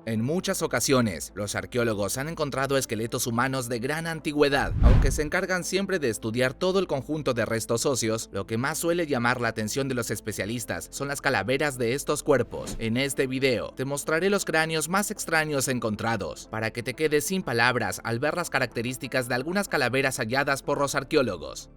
En muchas ocasiones, los arqueólogos han encontrado esqueletos humanos de gran antigüedad. Aunque se encargan siempre de estudiar todo el conjunto de restos óseos, lo que más suele llamar la atención de los especialistas son las calaveras de estos cuerpos. En este video, te mostraré los cráneos más extraños encontrados, para que te quedes sin palabras al ver las características de algunas calaveras halladas por los arqueólogos.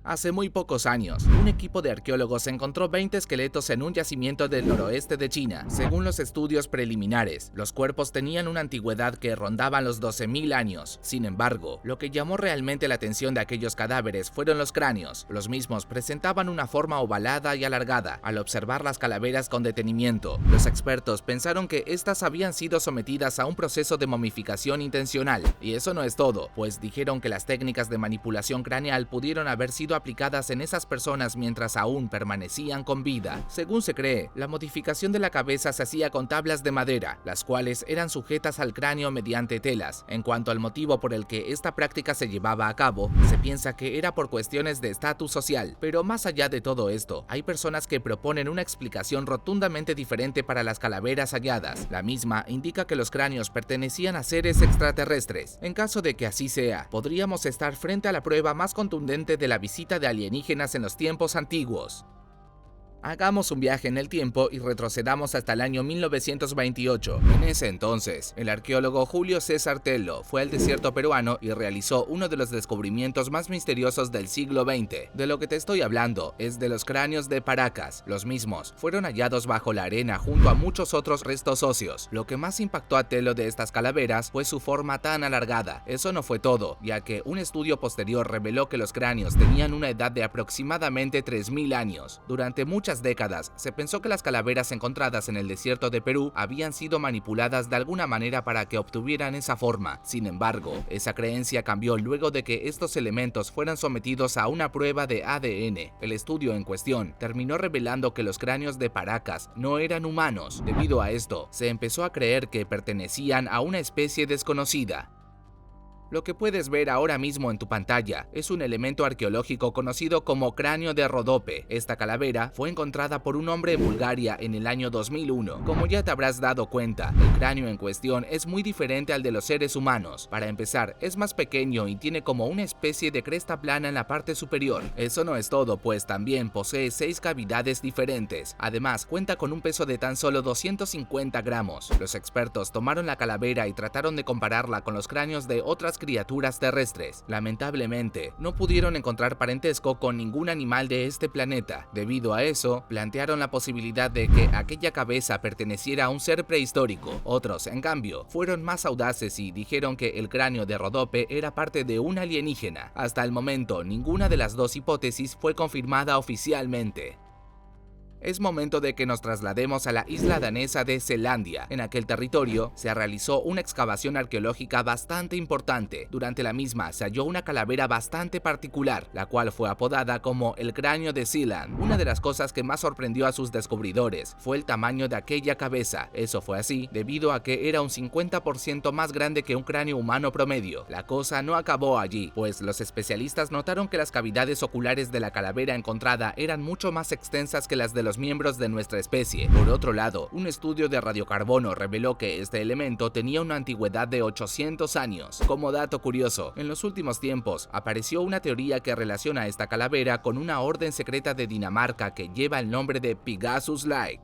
Hace muy pocos años, un equipo de arqueólogos encontró 20 esqueletos en un yacimiento del noroeste de China. Según los estudios preliminares, los cuerpos tenían una antigüedad que rondaban los 12.000 años. Sin embargo, lo que llamó realmente la atención de aquellos cadáveres fueron los cráneos. Los mismos presentaban una forma ovalada y alargada. Al observar las calaveras con detenimiento, los expertos pensaron que estas habían sido sometidas a un proceso de momificación intencional. Y eso no es todo, pues dijeron que las técnicas de manipulación craneal pudieron haber sido aplicadas en esas personas mientras aún permanecían con vida. Según se cree, la modificación de la cabeza se hacía con tablas de madera, las cuales eran sujetas al cráneo mediante telas. En cuanto al motivo por el que esta práctica se llevaba a cabo, se piensa que era por cuestiones de estatus social. Pero más allá de todo esto, hay personas que proponen una explicación rotundamente diferente para las calaveras halladas. La misma indica que los cráneos pertenecían a seres extraterrestres. En caso de que así sea, podríamos estar frente a la prueba más contundente de la visita de alienígenas en los tiempos antiguos. Hagamos un viaje en el tiempo y retrocedamos hasta el año 1928. En ese entonces, el arqueólogo Julio César Tello fue al desierto peruano y realizó uno de los descubrimientos más misteriosos del siglo XX. De lo que te estoy hablando es de los cráneos de Paracas. Los mismos fueron hallados bajo la arena junto a muchos otros restos óseos. Lo que más impactó a Tello de estas calaveras fue su forma tan alargada. Eso no fue todo, ya que un estudio posterior reveló que los cráneos tenían una edad de aproximadamente 3.000 años. Durante muchas décadas, se pensó que las calaveras encontradas en el desierto de Perú habían sido manipuladas de alguna manera para que obtuvieran esa forma. Sin embargo, esa creencia cambió luego de que estos elementos fueran sometidos a una prueba de ADN. El estudio en cuestión terminó revelando que los cráneos de Paracas no eran humanos. Debido a esto, se empezó a creer que pertenecían a una especie desconocida. Lo que puedes ver ahora mismo en tu pantalla es un elemento arqueológico conocido como cráneo de Rodope. Esta calavera fue encontrada por un hombre en Bulgaria en el año 2001. Como ya te habrás dado cuenta, el cráneo en cuestión es muy diferente al de los seres humanos. Para empezar, es más pequeño y tiene como una especie de cresta plana en la parte superior. Eso no es todo, pues también posee 6 cavidades diferentes. Además, cuenta con un peso de tan solo 250 gramos. Los expertos tomaron la calavera y trataron de compararla con los cráneos de otras criaturas terrestres. Lamentablemente, no pudieron encontrar parentesco con ningún animal de este planeta. Debido a eso, plantearon la posibilidad de que aquella cabeza perteneciera a un ser prehistórico. Otros, en cambio, fueron más audaces y dijeron que el cráneo de Rodope era parte de un alienígena. Hasta el momento, ninguna de las dos hipótesis fue confirmada oficialmente. Es momento de que nos traslademos a la isla danesa de Selandia. En aquel territorio se realizó una excavación arqueológica bastante importante. Durante la misma se halló una calavera bastante particular, la cual fue apodada como el cráneo de Sealand. Una de las cosas que más sorprendió a sus descubridores fue el tamaño de aquella cabeza. Eso fue así debido a que era un 50% más grande que un cráneo humano promedio. La cosa no acabó allí, pues los especialistas notaron que las cavidades oculares de la calavera encontrada eran mucho más extensas que las de los miembros de nuestra especie. Por otro lado, un estudio de radiocarbono reveló que este elemento tenía una antigüedad de 800 años. Como dato curioso, en los últimos tiempos apareció una teoría que relaciona esta calavera con una orden secreta de Dinamarca que lleva el nombre de Pegasus Like.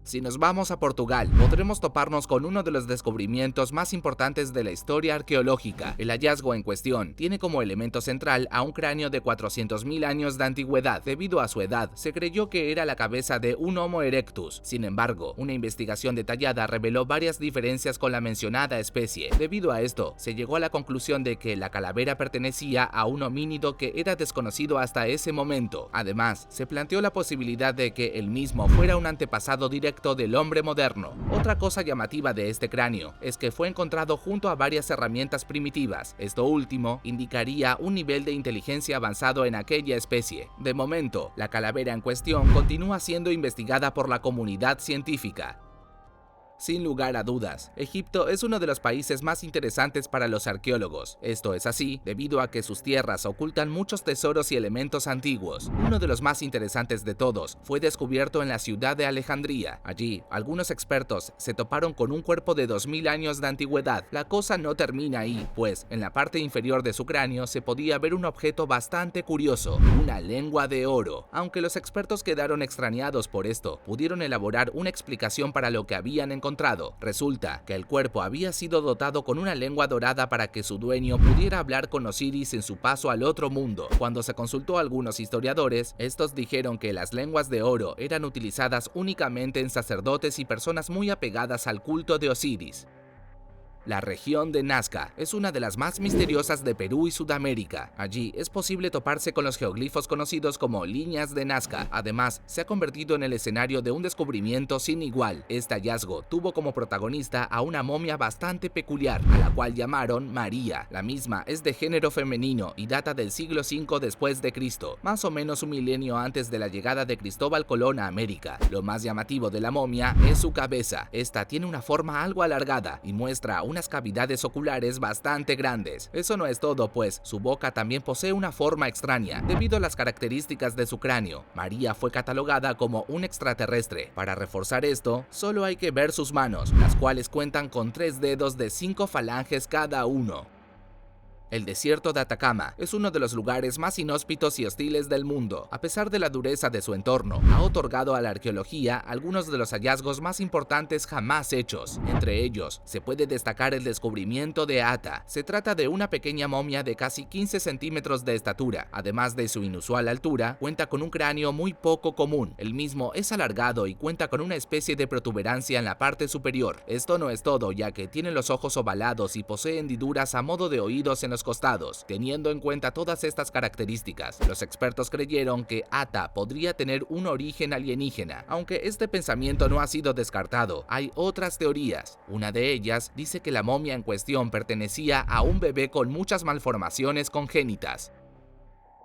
Si nos vamos a Portugal, podremos toparnos con uno de los descubrimientos más importantes de la historia arqueológica. El hallazgo en cuestión tiene como elemento central a un cráneo de 400.000 años de antigüedad. Debido a su edad, se creyó que era la cabeza de un Homo erectus. Sin embargo, una investigación detallada reveló varias diferencias con la mencionada especie. Debido a esto, se llegó a la conclusión de que la calavera pertenecía a un homínido que era desconocido hasta ese momento. Además, se planteó la posibilidad de que el mismo fuera un antepasado directo del hombre moderno. Otra cosa llamativa de este cráneo es que fue encontrado junto a varias herramientas primitivas. Esto último indicaría un nivel de inteligencia avanzado en aquella especie. De momento, la calavera en cuestión continúa siendo investigada por la comunidad científica. Sin lugar a dudas, Egipto es uno de los países más interesantes para los arqueólogos. Esto es así debido a que sus tierras ocultan muchos tesoros y elementos antiguos. Uno de los más interesantes de todos fue descubierto en la ciudad de Alejandría. Allí, algunos expertos se toparon con un cuerpo de 2000 años de antigüedad. La cosa no termina ahí, pues en la parte inferior de su cráneo se podía ver un objeto bastante curioso, una lengua de oro. Aunque los expertos quedaron extrañados por esto, pudieron elaborar una explicación para lo que habían encontrado. Resulta que el cuerpo había sido dotado con una lengua dorada para que su dueño pudiera hablar con Osiris en su paso al otro mundo. Cuando se consultó a algunos historiadores, estos dijeron que las lenguas de oro eran utilizadas únicamente en sacerdotes y personas muy apegadas al culto de Osiris. La región de Nazca es una de las más misteriosas de Perú y Sudamérica. Allí es posible toparse con los geoglifos conocidos como líneas de Nazca. Además, se ha convertido en el escenario de un descubrimiento sin igual. Este hallazgo tuvo como protagonista a una momia bastante peculiar, a la cual llamaron María. La misma es de género femenino y data del siglo V después de Cristo, más o menos un milenio antes de la llegada de Cristóbal Colón a América. Lo más llamativo de la momia es su cabeza. Esta tiene una forma algo alargada y muestra unas cavidades oculares bastante grandes. Eso no es todo, pues su boca también posee una forma extraña, debido a las características de su cráneo. María fue catalogada como un extraterrestre. Para reforzar esto, solo hay que ver sus manos, las cuales cuentan con 3 dedos de 5 falanges cada uno. El desierto de Atacama es uno de los lugares más inhóspitos y hostiles del mundo. A pesar de la dureza de su entorno, ha otorgado a la arqueología algunos de los hallazgos más importantes jamás hechos. Entre ellos, se puede destacar el descubrimiento de Ata. Se trata de una pequeña momia de casi 15 centímetros de estatura. Además de su inusual altura, cuenta con un cráneo muy poco común. El mismo es alargado y cuenta con una especie de protuberancia en la parte superior. Esto no es todo, ya que tiene los ojos ovalados y posee hendiduras a modo de oídos en los costados. Teniendo en cuenta todas estas características, los expertos creyeron que Ata podría tener un origen alienígena. Aunque este pensamiento no ha sido descartado, hay otras teorías. Una de ellas dice que la momia en cuestión pertenecía a un bebé con muchas malformaciones congénitas.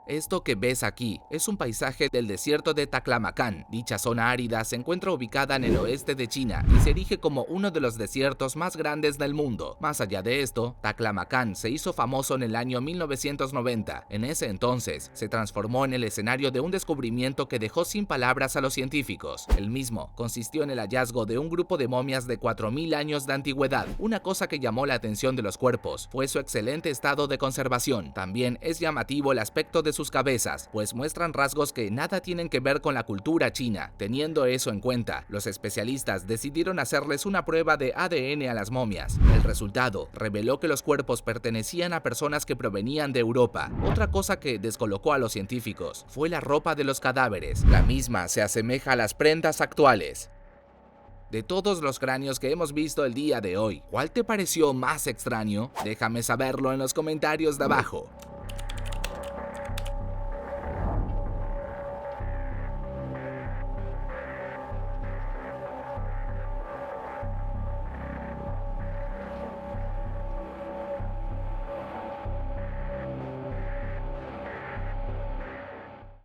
Esto que ves aquí es un paisaje del desierto de Taklamakan. Dicha zona árida se encuentra ubicada en el oeste de China y se erige como uno de los desiertos más grandes del mundo. Más allá de esto, Taklamakan se hizo famoso en el año 1990. En ese entonces, se transformó en el escenario de un descubrimiento que dejó sin palabras a los científicos. El mismo consistió en el hallazgo de un grupo de momias de 4000 años de antigüedad. Una cosa que llamó la atención de los cuerpos fue su excelente estado de conservación. También es llamativo el aspecto de sus cabezas, pues muestran rasgos que nada tienen que ver con la cultura china. Teniendo eso en cuenta, los especialistas decidieron hacerles una prueba de ADN a las momias. El resultado reveló que los cuerpos pertenecían a personas que provenían de Europa. Otra cosa que descolocó a los científicos fue la ropa de los cadáveres. La misma se asemeja a las prendas actuales. De todos los cráneos que hemos visto el día de hoy, ¿cuál te pareció más extraño? Déjame saberlo en los comentarios de abajo.